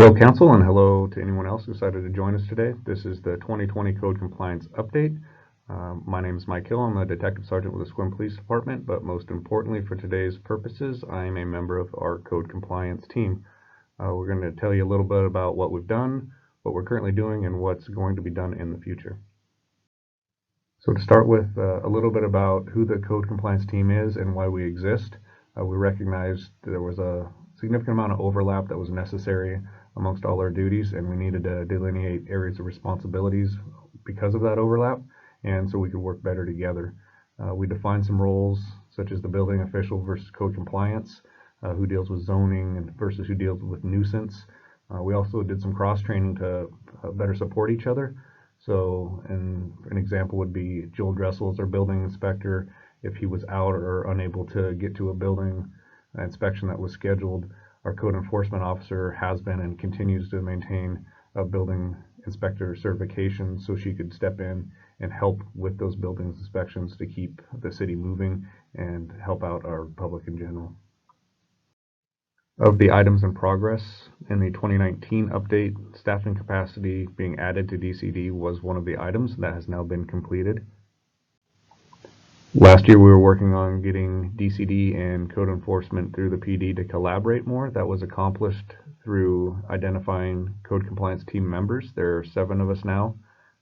Hello, Council, and hello to anyone else who decided to join us today. This is the 2020 Code Compliance Update. My name is Mike Hill. I'm a Detective Sergeant with the Sequim Police Department, but most importantly for today's purposes, I am a member of our Code Compliance team. We're going to tell you a little bit about what we've done, what we're currently doing, and what's going to be done in the future. So to start with, a little bit about who the Code Compliance team is and why we exist. We recognized there was a significant amount of overlap that was necessary amongst all our duties, and we needed to delineate areas of responsibilities because of that overlap, and so we could work better together. We defined some roles such as the building official versus code compliance, who deals with zoning versus who deals with nuisance. We also did some cross-training to better support each other. So an example would be Joel Dressel is our building inspector. If he was out or unable to get to a building inspection that was scheduled, our code enforcement officer has been and continues to maintain a building inspector certification, so she could step in and help with those building inspections to keep the city moving and help out our public in general. Of the items in progress in the 2019 update, staffing capacity being added to DCD was one of the items that has now been completed. Last year we were working on getting DCD and code enforcement through the PD to collaborate more. That was accomplished through identifying code compliance team members. There are 7 of us now,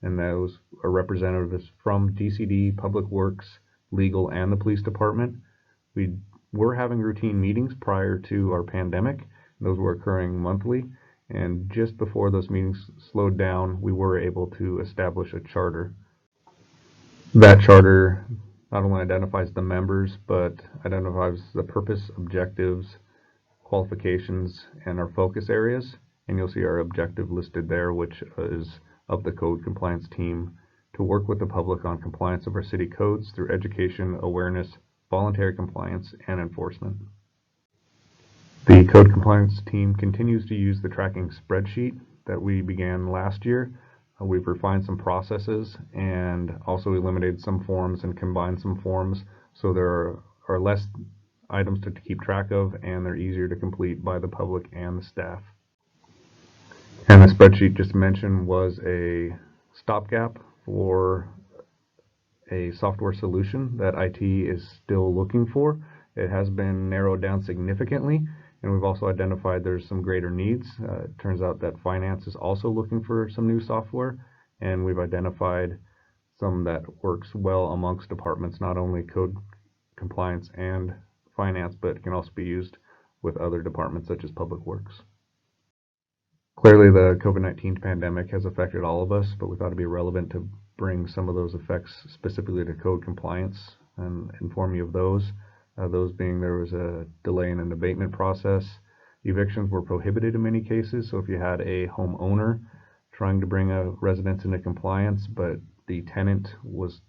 and those are representatives from DCD, Public Works, Legal, and the Police Department. We were having routine meetings prior to our pandemic. Those were occurring monthly, and just before those meetings slowed down, we were able to establish a charter. That charter not only identifies the members, but identifies the purpose, objectives, qualifications, and our focus areas. And you'll see our objective listed there, which is of the code compliance team to work with the public on compliance of our city codes through education, awareness, voluntary compliance, and enforcement. The code compliance team continues to use the tracking spreadsheet that we began last year. We've refined some processes and also eliminated some forms and combined some forms, so there are less items to keep track of, and they're easier to complete by the public and the staff. And the spreadsheet just mentioned was a stopgap for a software solution that IT is still looking for. It has been narrowed down significantly, and we've also identified there's some greater needs. It turns out that finance is also looking for some new software, and we've identified some that works well amongst departments, not only code compliance and finance, but can also be used with other departments such as Public Works. Clearly the COVID-19 pandemic has affected all of us, but we thought it'd be relevant to bring some of those effects specifically to code compliance and inform you of those. Those being there was a delay in an abatement process. Evictions were prohibited in many cases, so if you had a homeowner trying to bring a residence into compliance, but the tenant was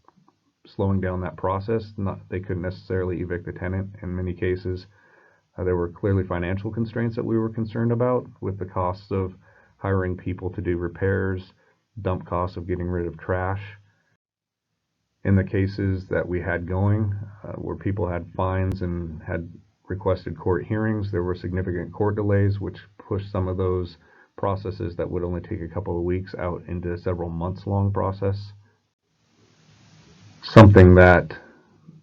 slowing down that process, they couldn't necessarily evict the tenant in many cases. There were clearly financial constraints that we were concerned about with the costs of hiring people to do repairs, dump costs of getting rid of trash. In the cases that we had going, where people had fines and had requested court hearings, there were significant court delays, which pushed some of those processes that would only take a couple of weeks out into a several months long process. Something that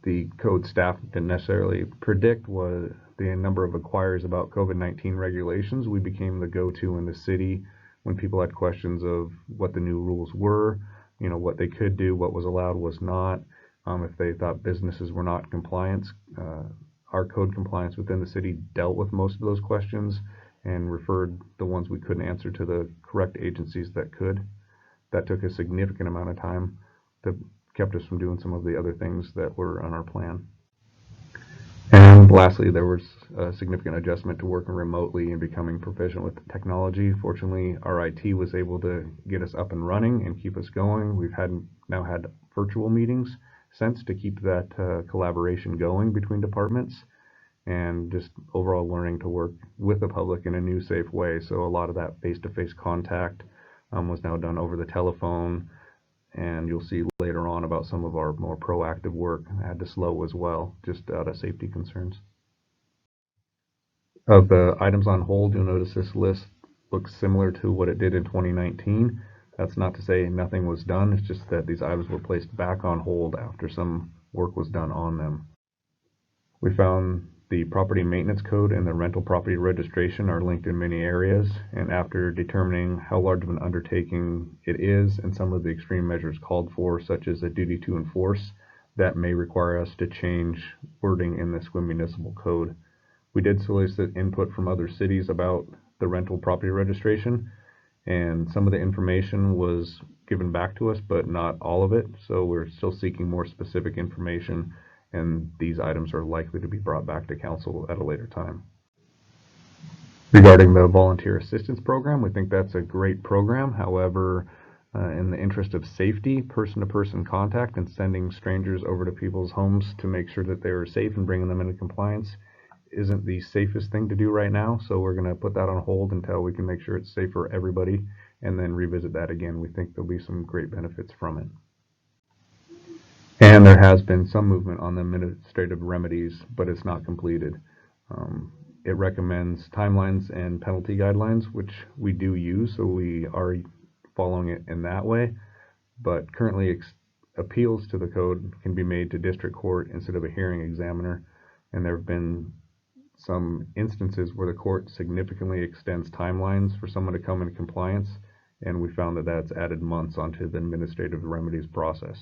the code staff didn't necessarily predict was the number of inquiries about COVID-19 regulations. We became the go-to in the city when people had questions of what the new rules were, what they could do, what was allowed, was not. If they thought businesses were not compliant, our code compliance within the city dealt with most of those questions and referred the ones we couldn't answer to the correct agencies that could. That took a significant amount of time that kept us from doing some of the other things that were on our plan. And lastly, there was a significant adjustment to working remotely and becoming proficient with technology. Fortunately, our IT was able to get us up and running and keep us going. We've now had virtual meetings since to keep that collaboration going between departments, and just overall learning to work with the public in a new, safe way. So a lot of that face-to-face contact was now done over the telephone, and you'll see later on about some of our more proactive work had to slow as well, just out of safety concerns. Of the items on hold, you'll notice this list looks similar to what it did in 2019. That's not to say nothing was done, it's just that these items were placed back on hold after some work was done on them. We found the property maintenance code and the rental property registration are linked in many areas, and after determining how large of an undertaking it is and some of the extreme measures called for, such as a duty to enforce, that may require us to change wording in the Sequim Municipal Code. We did solicit input from other cities about the rental property registration, and some of the information was given back to us, but not all of it, so we're still seeking more specific information, and these items are likely to be brought back to council at a later time. Regarding the volunteer assistance program, we think that's a great program. However, in the interest of safety, person-to-person contact and sending strangers over to people's homes to make sure that they are safe and bringing them into compliance isn't the safest thing to do right now, so we're going to put that on hold until we can make sure it's safe for everybody and then revisit that again. We think there'll be some great benefits from it. And there has been some movement on the administrative remedies, but it's not completed. It recommends timelines and penalty guidelines, which we do use, so we are following it in that way. But currently, appeals to the code can be made to district court instead of a hearing examiner, and there have been some instances where the court significantly extends timelines for someone to come into compliance, and we found that that's added months onto the administrative remedies process.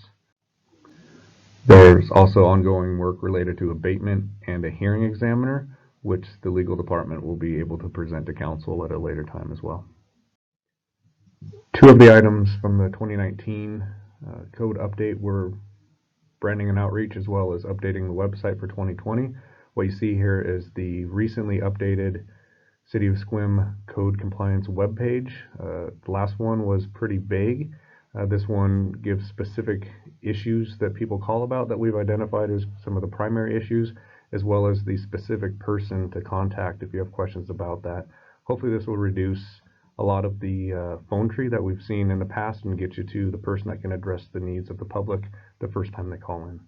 There's also ongoing work related to abatement and a hearing examiner, which the legal department will be able to present to council at a later time as well. Two of the items from the 2019 code update were branding and outreach, as well as updating the website for 2020. What you see here is the recently updated City of Sequim Code Compliance webpage. The last one was pretty vague. This one gives specific issues that people call about that we've identified as some of the primary issues, as well as the specific person to contact if you have questions about that. Hopefully this will reduce a lot of the phone tree that we've seen in the past and get you to the person that can address the needs of the public the first time they call in.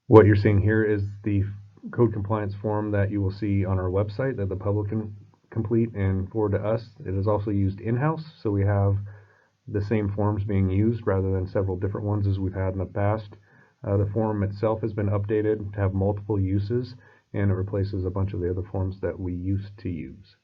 What you're seeing here is the code compliance form that you will see on our website that the public can complete and forward to us. It is also used in-house, so we have the same forms being used rather than several different ones as we've had in the past. The form itself has been updated to have multiple uses, and it replaces a bunch of the other forms that we used to use.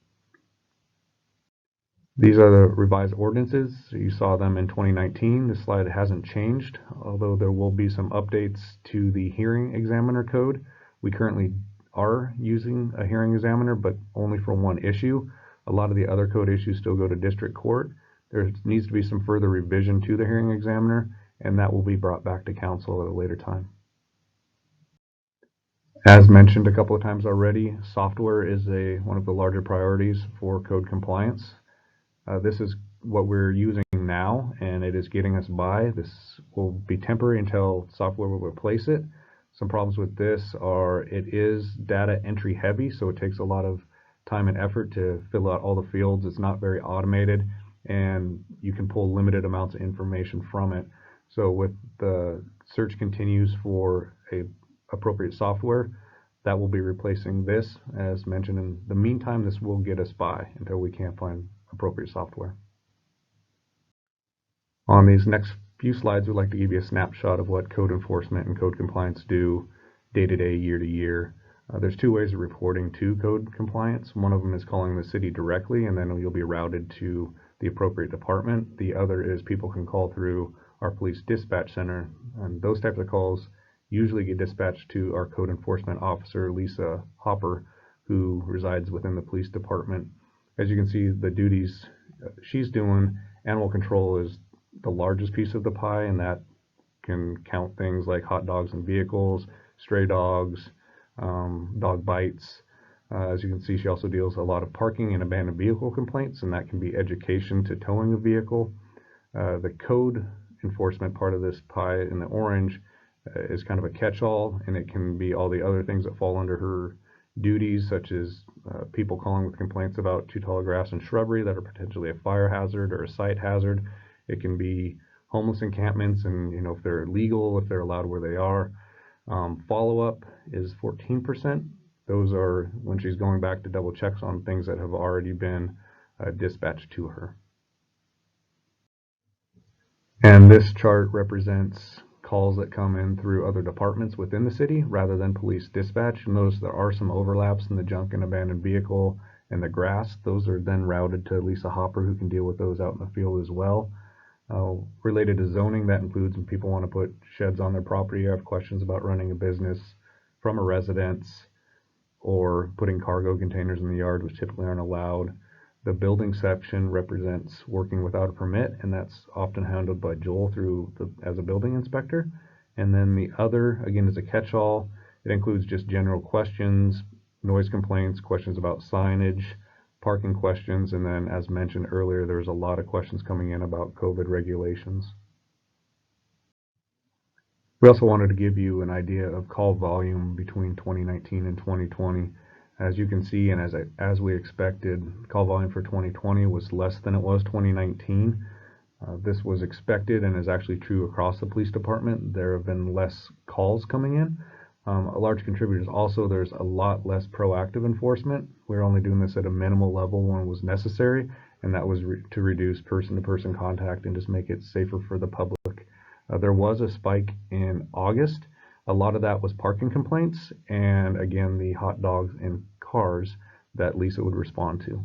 These are the revised ordinances. You saw them in 2019. This slide hasn't changed, although there will be some updates to the hearing examiner code. We currently are using a hearing examiner, but only for one issue. A lot of the other code issues still go to district court. There needs to be some further revision to the hearing examiner, and that will be brought back to council at a later time. As mentioned a couple of times already, software is one of the larger priorities for code compliance. This is what we're using now, and it is getting us by. This will be temporary until software will replace it. Some problems with this are it is data entry heavy, so it takes a lot of time and effort to fill out all the fields. It's not very automated, and you can pull limited amounts of information from it. So with the search continues for a appropriate software, that will be replacing this. As mentioned, in the meantime, this will get us by until we can't find appropriate software. On these next few slides, we'd like to give you a snapshot of what code enforcement and code compliance do day to day, year to year. There's two ways of reporting to code compliance. One of them is calling the city directly, and then you'll be routed to the appropriate department. The other is people can call through our police dispatch center, and those types of calls usually get dispatched to our code enforcement officer, Lisa Hopper, who resides within the police department. As you can see, the duties she's doing, animal control is the largest piece of the pie, and that can count things like hot dogs in vehicles, stray dogs, dog bites. As you can see, she also deals a lot of parking and abandoned vehicle complaints, and that can be education to towing a vehicle. The code enforcement part of this pie in the orange is kind of a catch-all, and it can be all the other things that fall under her duties, such as people calling with complaints about too tall grass and shrubbery that are potentially a fire hazard or a site hazard. It can be homeless encampments, and if they're legal, if they're allowed where they are. Follow-up is 14%. Those are when she's going back to double checks on things that have already been dispatched to her. And this chart represents calls that come in through other departments within the city rather than police dispatch. And notice there are some overlaps in the junk and abandoned vehicle and the grass. Those are then routed to Lisa Hopper, who can deal with those out in the field as well. Related to zoning, that includes when people want to put sheds on their property or have questions about running a business from a residence, or putting cargo containers in the yard, which typically aren't allowed. The building section represents working without a permit, and that's often handled by Joel as a building inspector. And then the other, again, is a catch-all. It includes just general questions, noise complaints, questions about signage, parking questions, and then, as mentioned earlier, there's a lot of questions coming in about COVID regulations. We also wanted to give you an idea of call volume between 2019 and 2020. As you can see, and as we expected, call volume for 2020 was less than it was 2019. This was expected and is actually true across the police department. There have been less calls coming in. A large contributor is also there's a lot less proactive enforcement. We're only doing this at a minimal level when it was necessary, and that was to reduce person-to-person contact and just make it safer for the public. There was a spike in August. A lot of that was parking complaints and, again, the hot dogs in cars that Lisa would respond to.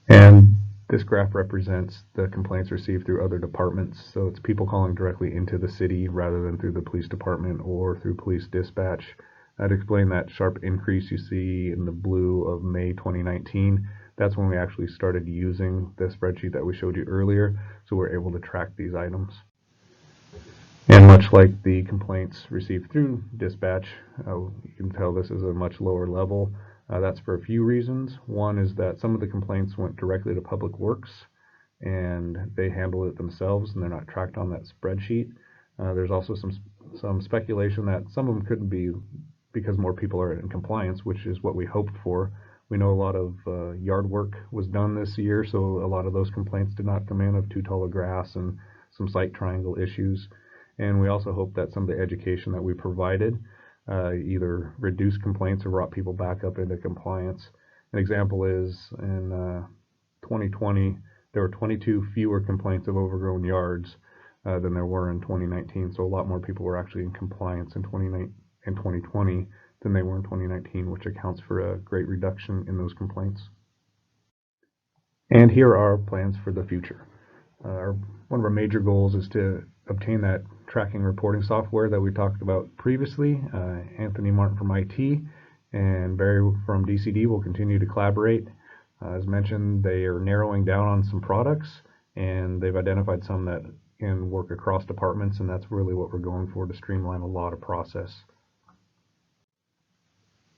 And this graph represents the complaints received through other departments. So it's people calling directly into the city rather than through the police department or through police dispatch. I'd explain that sharp increase you see in the blue of May 2019. That's when we actually started using the spreadsheet that we showed you earlier, so we're able to track these items. And much like the complaints received through dispatch, you can tell this is a much lower level. That's for a few reasons. One is that some of the complaints went directly to Public Works, and they handle it themselves, and they're not tracked on that spreadsheet. There's also some speculation that some of them couldn't be because more people are in compliance, which is what we hoped for. We know a lot of yard work was done this year, so a lot of those complaints did not come in of too tall of grass and some site triangle issues. And we also hope that some of the education that we provided either reduced complaints or brought people back up into compliance. An example is in 2020, there were 22 fewer complaints of overgrown yards than there were in 2019. So a lot more people were actually in compliance in 2020 than they were in 2019, which accounts for a great reduction in those complaints. And here are our plans for the future. One of our major goals is to obtain that tracking reporting software that we talked about previously. Anthony Martin from IT and Barry from DCD will continue to collaborate. As mentioned, they are narrowing down on some products, and they've identified some that can work across departments, and that's really what we're going for, to streamline a lot of process.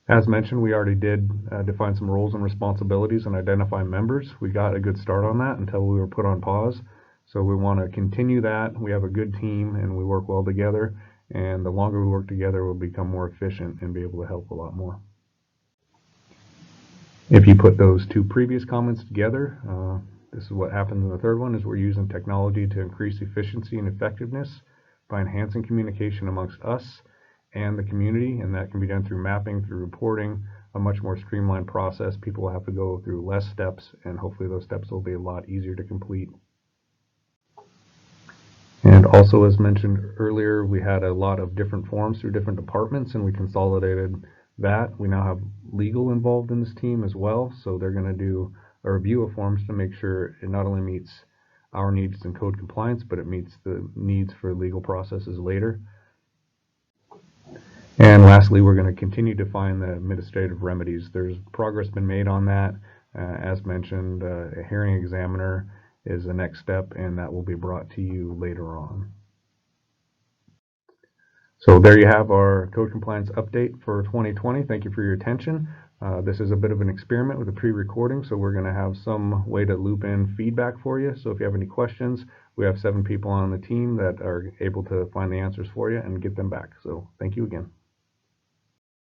As mentioned, we already did define some roles and responsibilities and identify members. We got a good start on that until we were put on pause. So we want to continue that. We have a good team and we work well together. And the longer we work together, we'll become more efficient and be able to help a lot more. If you put those two previous comments together, this is what happens in the third one, is we're using technology to increase efficiency and effectiveness by enhancing communication amongst us and the community, and that can be done through mapping, through reporting, a much more streamlined process. People will have to go through less steps, and hopefully those steps will be a lot easier to complete. And also, as mentioned earlier, we had a lot of different forms through different departments, and we consolidated that. We now have legal involved in this team as well, so they're going to do a review of forms to make sure it not only meets our needs in code compliance, but it meets the needs for legal processes later. And lastly, we're going to continue to find the administrative remedies. There's progress been made on that. As mentioned, a hearing examiner is the next step, and that will be brought to you later on. So there you have our code compliance update for 2020. Thank you for your attention. This is a bit of an experiment with a pre-recording, so we're going to have some way to loop in feedback for you. So if you have any questions, we have 7 people on the team that are able to find the answers for you and get them back. So thank you again.